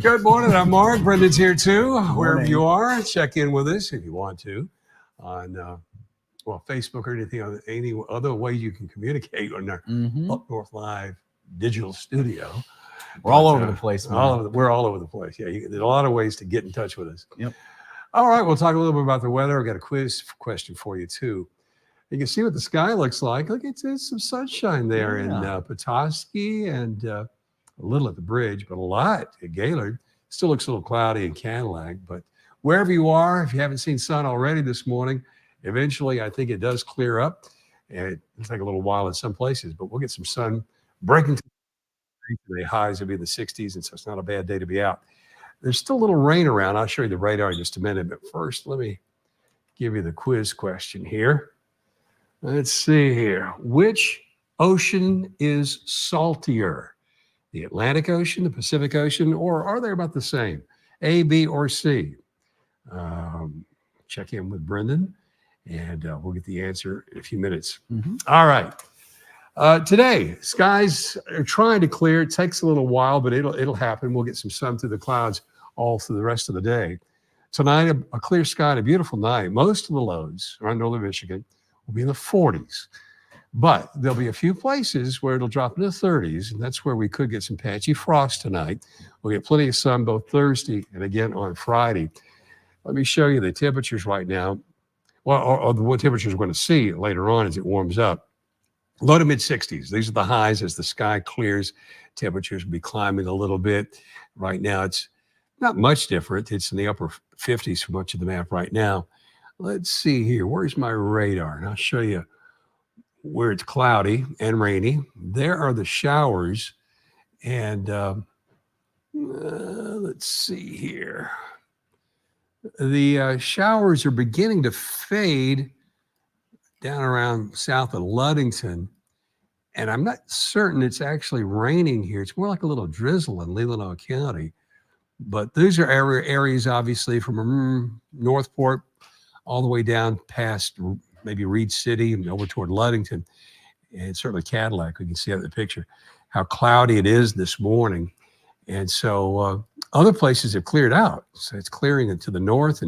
Good morning. I'm Mark. Brendan's here too. Morning. Wherever you are, check in with us if you want to on Facebook or any other way you can communicate on our Up North Live digital studio. We're all over the place, man. We're all over the place. Yeah, there's a lot of ways to get in touch with us. Yep. All right, we'll talk a little bit about the weather. I've got a quiz question for you too. You can see what the sky looks like. Look, it's some sunshine there in Petoskey and a little at the bridge, but a lot at Gaylord. Still looks a little cloudy in Cadillac, but wherever you are, if you haven't seen sun already this morning, eventually I think it does clear up. And it'll take a little while in some places, but we'll get some sun breaking today. Highs will be in the 60s, and so it's not a bad day to be out. There's still a little rain around. I'll show you the radar in just a minute, but first let me give you the quiz question here. Let's see here. Which ocean is saltier? The Atlantic Ocean, the Pacific Ocean, or are they about the same? A, B, or C? Check in with Brendan, and we'll get the answer in a few minutes. All right. Today, skies are trying to clear. It takes a little while, but it'll happen. We'll get some sun through the clouds all through the rest of the day. Tonight, a clear sky and a beautiful night. Most of the lows around northern Michigan will be in the 40s. But there'll be a few places where it'll drop into the 30s, and that's where we could get some patchy frost tonight. We'll get plenty of sun both Thursday and again on Friday. Let me show you the temperatures right now. Well, or what temperatures we're going to see later on as it warms up. Low to mid 60s. These are the highs as the sky clears. Temperatures will be climbing a little bit. Right now, it's not much different. It's in the upper 50s for much of the map right now. Let's see here. Where's my radar? And I'll show you where it's cloudy and rainy. There are the showers. And let's see here. The showers are beginning to fade down around south of Ludington. And I'm not certain it's actually raining here. It's more like a little drizzle in Leelanau County. But these are areas, obviously, from Northport all the way down past maybe Reed City and over toward Ludington, and certainly Cadillac. We can see out of the picture how cloudy it is this morning. And so other places have cleared out. So it's clearing to the north,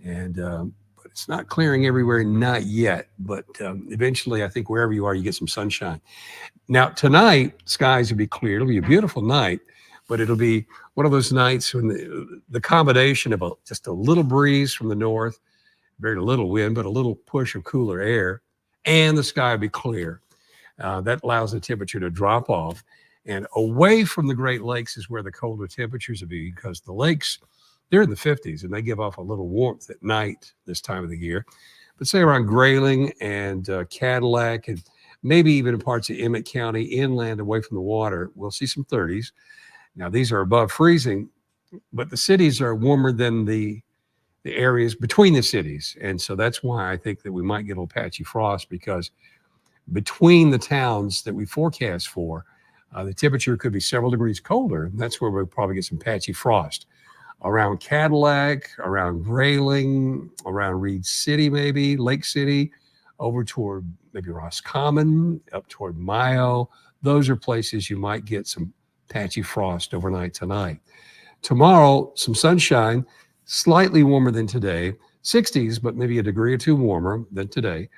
but it's not clearing everywhere, not yet. But eventually, I think wherever you are, you get some sunshine. Now, tonight, skies will be clear. It'll be a beautiful night, but it'll be one of those nights when the combination of just a little breeze from the north, very little wind, but a little push of cooler air, and the sky will be clear. That allows the temperature to drop off. And away from the Great Lakes is where the colder temperatures will be, because the lakes, they're in the 50s, and they give off a little warmth at night this time of the year. But say around Grayling and Cadillac, and maybe even in parts of Emmett County, inland away from the water, we'll see some 30s. Now, these are above freezing, but the cities are warmer than the areas between the cities. And so that's why I think that we might get a little patchy frost, because between the towns that we forecast for, the temperature could be several degrees colder. And that's where we'll probably get some patchy frost. Around Cadillac, around Grayling, around Reed City, maybe, Lake City, over toward maybe Roscommon, up toward Mayo. Those are places you might get some patchy frost overnight tonight. Tomorrow, some sunshine, slightly warmer than today, 60s, but maybe a degree or two warmer than today.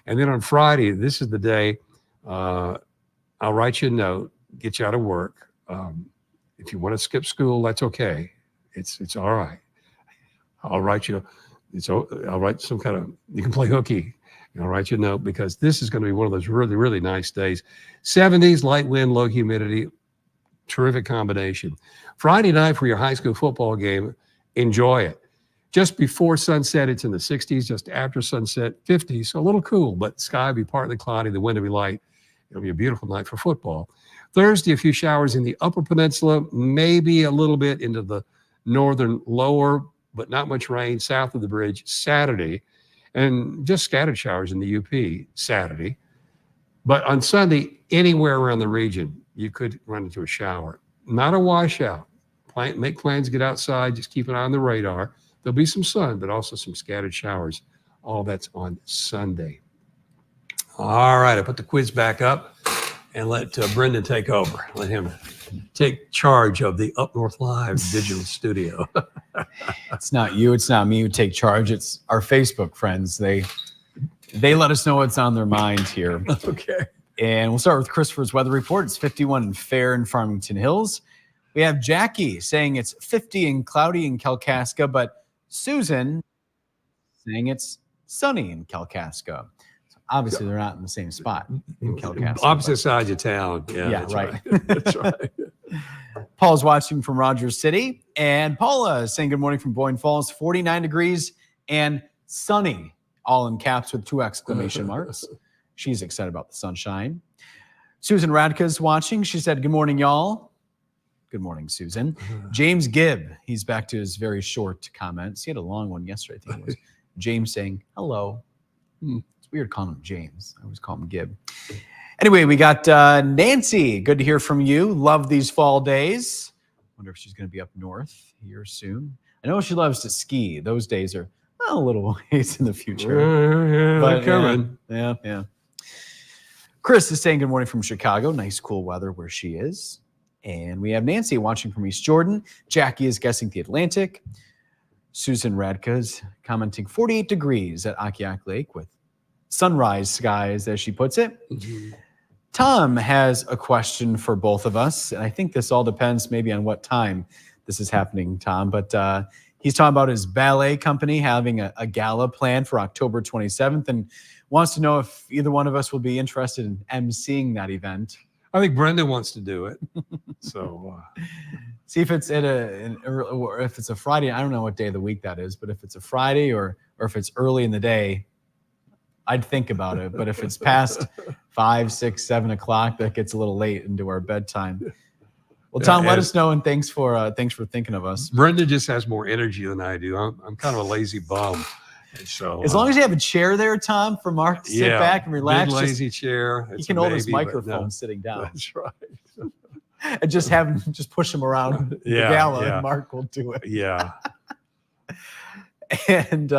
And then on Friday, this is the day I'll write you a note, get you out of work. If you want to skip school, that's okay. It's all right. I'll write you. I'll write some kind of. You can play hooky. And I'll write you a note, because this is going to be one of those really, really nice days. 70s, light wind, low humidity, terrific combination. Friday night for your high school football game, enjoy it. Just before sunset, it's in the 60s. Just after sunset, 50s. So a little cool, but sky will be partly cloudy. The wind will be light. It'll be a beautiful night for football. Thursday, a few showers in the upper peninsula, maybe a little bit into the northern lower, but not much rain south of the bridge Saturday, and just scattered showers in the UP Saturday. But on Sunday, anywhere around the region, you could run into a shower. Not a washout. Make plans to get outside. Just keep an eye on the radar. There'll be some sun, but also some scattered showers. All that's on Sunday. All right, I put the quiz back up. and let Brendan take over. Let him take charge of the Up North Live digital studio. It's not you, it's not me who take charge. It's our Facebook friends. They let us know what's on their mind here. Okay. And we'll start with Christopher's weather report. It's 51 and fair in Farmington Hills. We have Jackie saying it's 50 and cloudy in Kalkaska, but Susan saying it's sunny in Kalkaska. So obviously, they're not in the same spot in Kalkaska. Opposite sides of town. Yeah, that's right. That's right. Paul's watching from Rogers City. And Paula is saying good morning from Boyne Falls, 49 degrees and sunny, all in caps with 2 exclamation marks. She's excited about the sunshine. Susan Radka's watching. She said, good morning, y'all. Good morning, Susan. James Gibb, he's back to his very short comments. He had a long one yesterday. I think it was James saying hello. It's weird calling him James. I always call him Gibb. Anyway, we got Nancy. Good to hear from you. Love these fall days. Wonder if she's going to be up north here soon. I know she loves to ski. Those days are a little ways in the future. Yeah, but coming. Yeah. Chris is saying good morning from Chicago. Nice, cool weather where she is. And we have Nancy watching from East Jordan. Jackie is guessing the Atlantic. Susan Radka is commenting 48 degrees at Akiak Lake with sunrise skies, as she puts it. Mm-hmm. Tom has a question for both of us. And I think this all depends maybe on what time this is happening, Tom. But he's talking about his ballet company having a gala planned for October 27th and wants to know if either one of us will be interested in emceeing that event. I think Brendan wants to do it. So see if it's or if it's a Friday. I don't know what day of the week that is, but if it's a Friday or if it's early in the day, I'd think about it. But if it's past 5, 6, 7 o'clock, that gets a little late into our bedtime. Well, Tom, let us know, and thanks for thinking of us. Brendan just has more energy than I do. I'm kind of a lazy bum. And so as long as you have a chair there, Tom, for Mark to sit back and relax. Big lazy chair. He can hold his microphone sitting down. That's right. And just push him around the gala, and Mark will do it. Yeah. And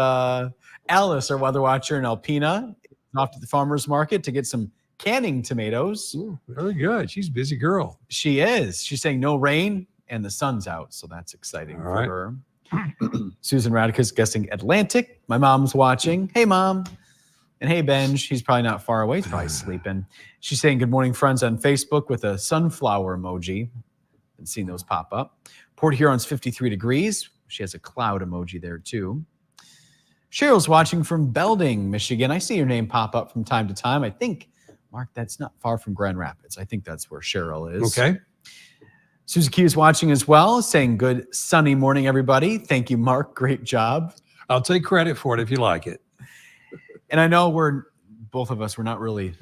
Alice, our weather watcher in Alpena, off to the farmer's market to get some canning tomatoes. Ooh, very good. She's a busy girl. She is. She's saying no rain and the sun's out, so that's exciting for her. Susan Radika's guessing Atlantic. My mom's watching. Hey, Mom. And hey, Ben. She's probably not far away. He's probably sleeping. She's saying good morning, friends, on Facebook with a sunflower emoji. Been seeing those pop up. Port Huron's 53 degrees. She has a cloud emoji there, too. Cheryl's watching from Belding, Michigan. I see your name pop up from time to time. I think, Mark, that's not far from Grand Rapids. I think that's where Cheryl is. Okay. Suzuki is watching as well, saying good sunny morning, everybody. Thank you, Mark. Great job. I'll take credit for it if you like it. And I know both of us, we're not really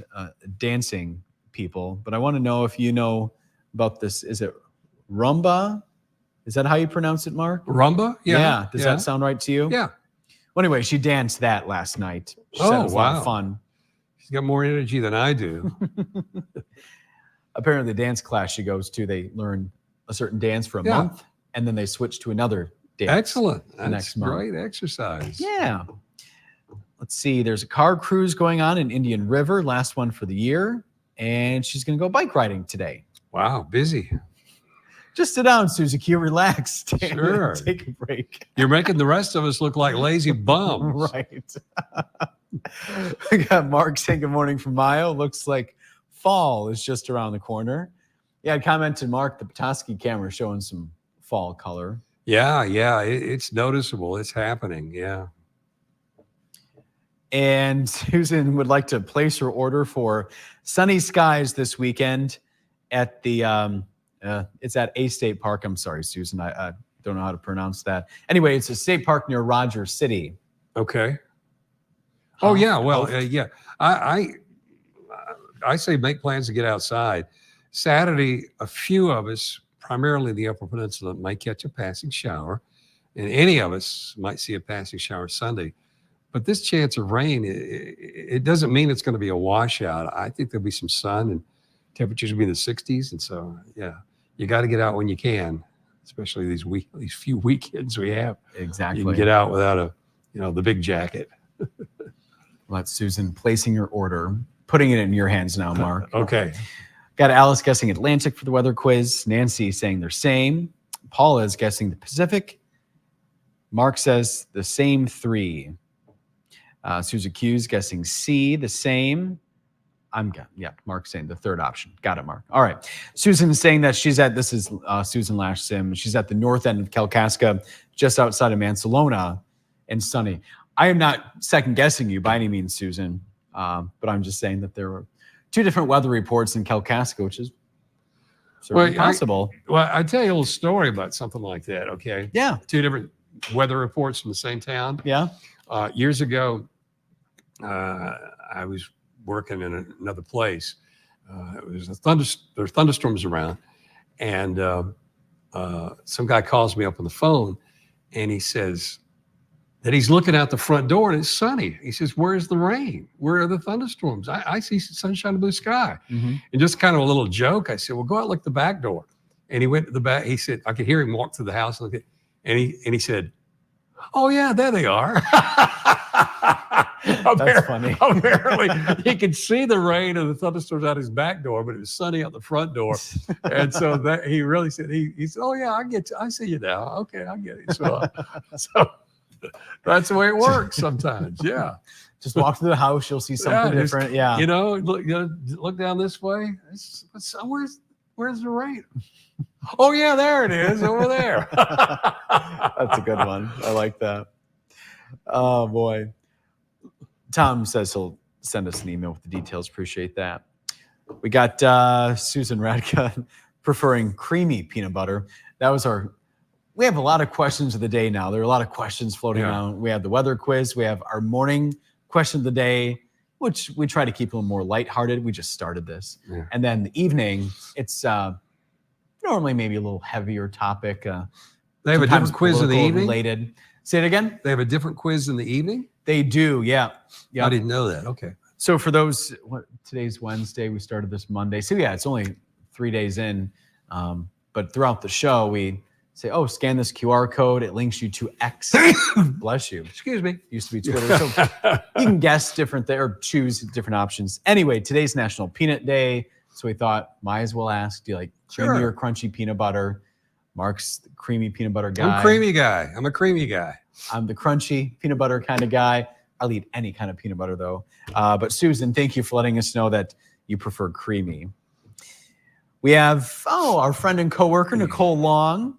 dancing people, but I want to know if you know about this. Is it rumba? Is that how you pronounce it, Mark? Rumba? Yeah. Does that sound right to you? Yeah. Well, anyway, she danced that last night. She said it was a lot of fun. She's got more energy than I do. Apparently, the dance class she goes to, they learn a certain dance for a month, and then they switch to another dance. Excellent. That's next month. Great exercise. Yeah. Let's see. There's a car cruise going on in Indian River, last one for the year, and she's going to go bike riding today. Wow, busy. Just sit down, Suzuki. Relax. Sure. Take a break. You're making the rest of us look like lazy bums. Right. We got Mark saying good morning from Mayo. Looks like fall is just around the corner. Yeah, I commented, Mark, the Petoskey camera showing some fall color. Yeah, it's noticeable. It's happening. Yeah. And Susan would like to place her order for sunny skies this weekend at the it's at A State Park. I'm sorry, Susan. I don't know how to pronounce that. Anyway, it's a state park near Rogers City. Okay. Oh, yeah. Well, yeah. I say make plans to get outside. Saturday, a few of us, primarily the Upper Peninsula, might catch a passing shower. And any of us might see a passing shower Sunday. But this chance of rain, it doesn't mean it's going to be a washout. I think there'll be some sun and temperatures will be in the 60s. And so, yeah, you got to get out when you can, especially these few weekends we have. Exactly. You can get out without the big jacket. Well, that's Susan placing her order, putting it in your hands now, Mark. Okay. Got Alice guessing Atlantic for the weather quiz. Nancy saying they're same. Paula is guessing the Pacific. Mark says the same 3. Susan Q's guessing C, the same. Mark's saying the third option. Got it, Mark. All right. Susan is saying that this is Susan Lash Sim. She's at the north end of Kalkaska, just outside of Mansalona, and sunny. I am not second guessing you by any means, Susan, but I'm just saying that there were 2 different weather reports in Kalkaska, which is certainly possible. I tell you a little story about something like that. Okay. Yeah. 2 different weather reports from the same town. Yeah. Years ago, I was working in another place. It was there were thunderstorms around, and some guy calls me up on the phone, and he says that he's looking out the front door and it's sunny. He says, "Where's the rain? Where are the thunderstorms? I see sunshine and blue sky." Mm-hmm. And just kind of a little joke, I said, "Well, go out and look at the back door." And he went to the back. He said, I could hear him walk through the house, and he said, "Oh yeah, there they are." That's funny. Apparently, he could see the rain and the thunderstorms out his back door, but it was sunny out the front door. And so that he really said, he said, "Oh yeah, I see you now. Okay, I get it." So that's the way it works sometimes. Yeah. Just walk through the house, you'll see something different. Yeah. Look down this way. Where's the rain? Oh yeah, there it is over there. That's a good one. I like that. Oh boy. Tom says he'll send us an email with the details. Appreciate that. We got Susan Radka preferring creamy peanut butter. We have a lot of questions of the day now. There are a lot of questions floating around. We have the weather quiz. We have our morning question of the day, which we try to keep a little more lighthearted. We just started this. Yeah. And then the evening, it's normally maybe a little heavier topic. They have a different quiz in the evening? Related. Say it again? They have a different quiz in the evening? They do, yeah. I didn't know that. Okay. So for those, today's Wednesday, we started this Monday. So yeah, it's only 3 days in. But throughout the show, we say, "Oh, scan this QR code. It links you to X." Bless you. Excuse me. Used to be Twitter. So you can guess different or choose different options. Anyway, today's National Peanut Day. So we thought, might as well ask, do you like creamy or crunchy peanut butter? Mark's the creamy peanut butter guy. I'm a creamy guy. I'm the crunchy peanut butter kind of guy. I'll eat any kind of peanut butter though. But Susan, thank you for letting us know that you prefer creamy. We have, our friend and coworker, Nicole Long,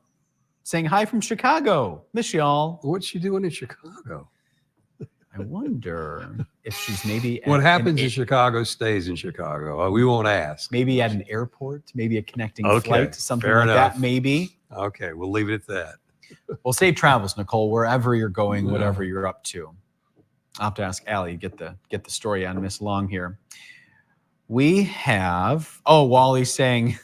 saying hi from Chicago. Miss y'all. What's she doing in Chicago? I wonder if she's maybe what happens in Chicago stays in Chicago. We won't ask. Maybe at an airport, maybe a connecting flight, something fair like enough. That, maybe. Okay, we'll leave it at that. Well, safe travels, Nicole, wherever you're going, whatever you're up to. I'll have to ask Allie, get the story on Miss Long here. We have, Wally saying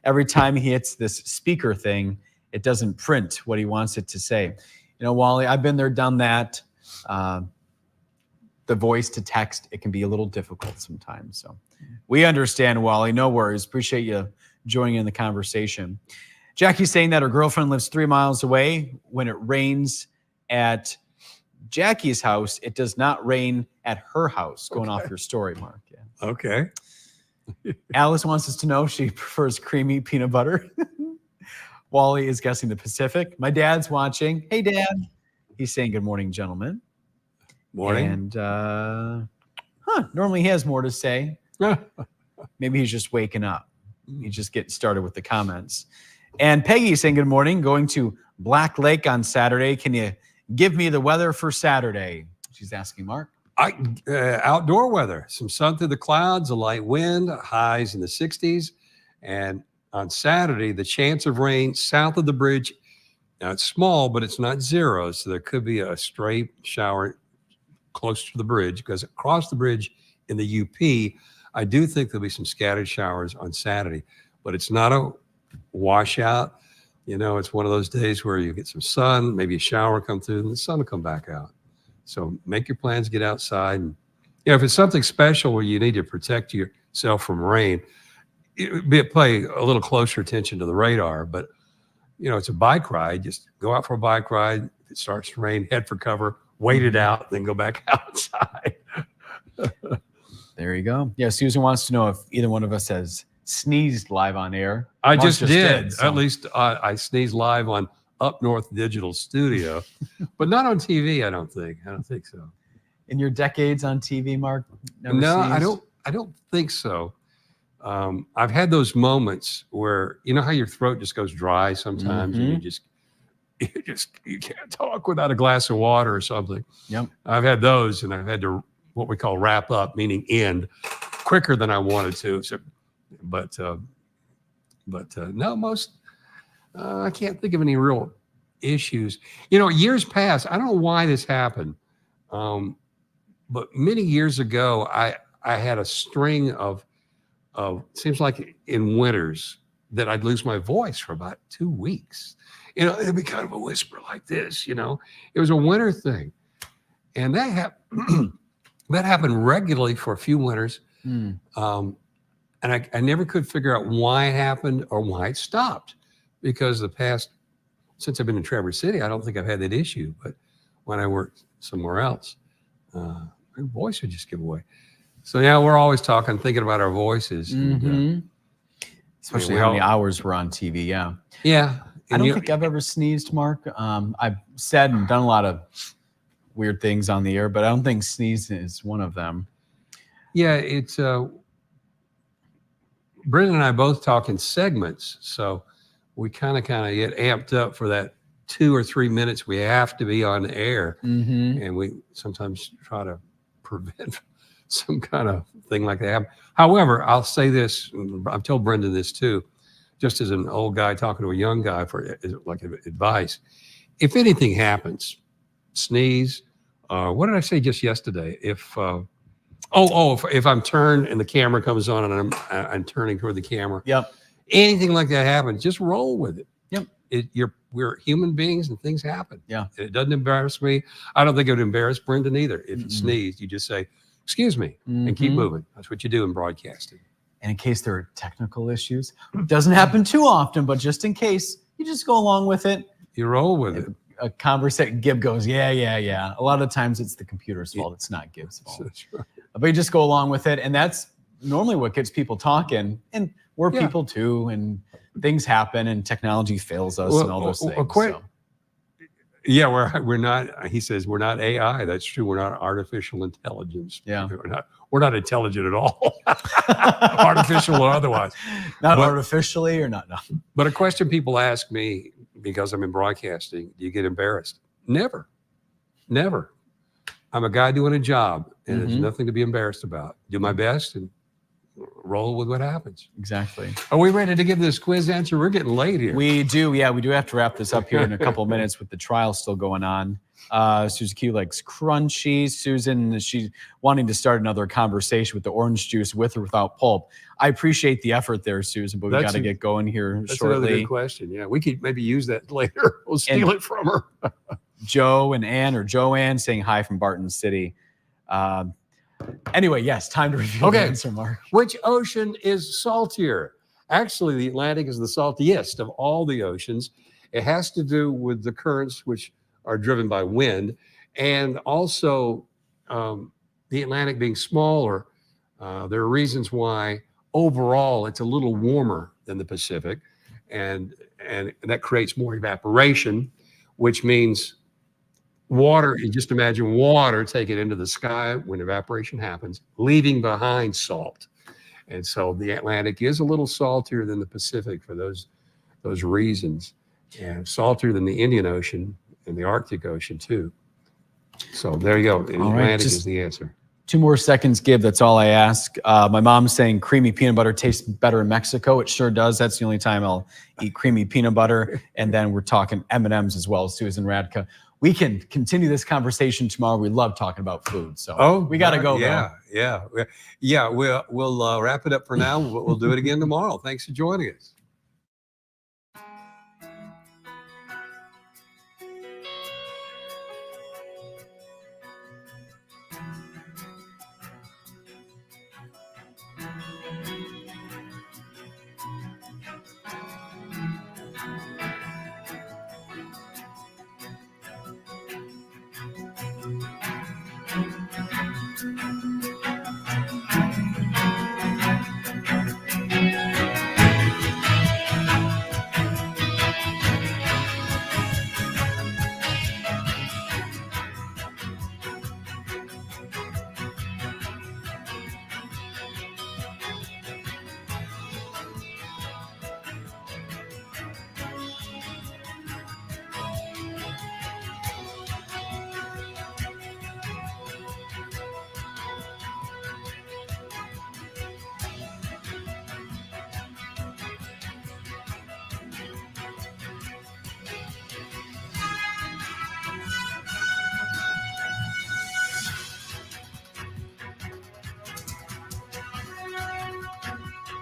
every time he hits this speaker thing, it doesn't print what he wants it to say. Wally, I've been there, done that. The voice to text, it can be a little difficult sometimes. So we understand, Wally. No worries. Appreciate you joining in the conversation. Jackie's saying that her girlfriend lives 3 miles away. When it rains at Jackie's house, it does not rain at her house. Going off your story, Mark. Yeah. Okay. Alice wants us to know she prefers creamy peanut butter. Wally is guessing the Pacific. My dad's watching. Hey, Dad. He's saying good morning, gentlemen. Morning. And normally he has more to say. Maybe he's just waking up. He's just getting started with the comments. And Peggy is saying good morning. Going to Black Lake on Saturday. Can you give me the weather for Saturday? She's asking Mark. Outdoor weather. Some sun through the clouds, a light wind, highs in the 60s. And on Saturday, the chance of rain south of the bridge. Now it's small, but it's not zero. So there could be a stray shower close to the bridge, because across the bridge in the UP, I do think there'll be some scattered showers on Saturday, but it's not a washout. It's one of those days where you get some sun, maybe a shower come through, and the sun will come back out. So make your plans, get outside. And if it's something special where you need to protect yourself from rain, pay a little closer attention to the radar. But it's a bike ride. Just go out for a bike ride. If it starts to rain, head for cover, wait it out, then go back outside. There you go. Yeah, Susan wants to know if either one of us has sneezed live on air. I Mark just did. so- At least I sneezed live on Up North Digital Studio, but not on TV. I don't think so. In your decades on TV, Mark? Never No, sneezed? I don't think so. I've had those moments where you know how your throat just goes dry sometimes, and you can't talk without a glass of water or something. Yep. I've had those, and I've had to what we call wrap up, meaning end quicker than I wanted to. So, but no, most I can't think of any real issues. You know, years past, I don't know why this happened, but many years ago, I had a string of seems like in winters that I'd lose my voice for about 2 weeks. You know, it'd be kind of a whisper like this. You know, it was a winter thing, and that that happened regularly for a few winters. And I never could figure out why it happened or why it stopped, because since I've been in Traverse City, I don't think I've had that issue. But when I worked somewhere else, my voice would just give away. So yeah, we're always talking, thinking about our voices. And, especially how many hours we're on TV. Yeah. Yeah. I don't think I've ever sneezed, Mark. I've said and done a lot of weird things on the air, but I don't think sneezing is one of them. Yeah, it's Brendan and I both talk in segments, so we kind of get amped up for that 2 or 3 minutes we have to be on air, and we sometimes try to prevent some kind of thing like that. However, I'll say this, I've told Brendan this too, just as an old guy talking to a young guy for like advice. If anything happens, sneeze. What did I say just yesterday? If I'm turned and the camera comes on and I'm turning toward the camera. Yep. Anything like that happens, just roll with it. Yep. We're human beings and things happen. Yeah. And it doesn't embarrass me. I don't think it would embarrass Brendan either. If you sneeze, you just say, "Excuse me," and keep moving. That's what you do in broadcasting. And in case there are technical issues, doesn't happen too often, but just in case, you just go along with it. You roll with it. A conversation, Gib goes, yeah. A lot of times it's the computer's fault. It's not Gib's fault. That's right. But you just go along with it. And that's normally what gets people talking. And we're people too. And things happen and technology fails us and all those things. Yeah, we're not, he says, we're not AI. That's true. We're not artificial intelligence. Yeah. We're not intelligent at all. Artificial or otherwise. Not artificially or not. No. But a question people ask me, because I'm in broadcasting, do you get embarrassed? Never. I'm a guy doing a job, and there's nothing to be embarrassed about. Do my best and roll with what happens. Exactly. Are we ready to give this quiz answer? We're getting late here. We do. Yeah, we do have to wrap this up here in a couple of minutes with the trial still going on. Susan Q likes crunchy. Susan, she's wanting to start another conversation with the orange juice with or without pulp. I appreciate the effort there, Susan, but we got to get going here that's shortly. Another good question. Yeah, we could maybe use that later. We'll steal it from her. Joe and Ann, or Joanne, saying hi from Barton City. Anyway, yes, time to review the answer, Mark. Which ocean is saltier? Actually, the Atlantic is the saltiest of all the oceans. It has to do with the currents, which are driven by wind, and also the Atlantic being smaller. There are reasons why overall it's a little warmer than the Pacific, and that creates more evaporation, which means water, you just imagine water taken into the sky when evaporation happens, leaving behind salt. And so the Atlantic is a little saltier than the Pacific for those reasons, and saltier than the Indian Ocean and the Arctic Ocean too. So there you go. The Atlantic is the answer. 2 more seconds, Gib. That's all I ask. My mom's saying creamy peanut butter tastes better in Mexico. It sure does. That's the only time I'll eat creamy peanut butter. And then we're talking M&Ms as well, Susan Radka. We can continue this conversation tomorrow. We love talking about food. So we got to go. Yeah. We'll wrap it up for now. We'll do it again tomorrow. Thanks for joining us.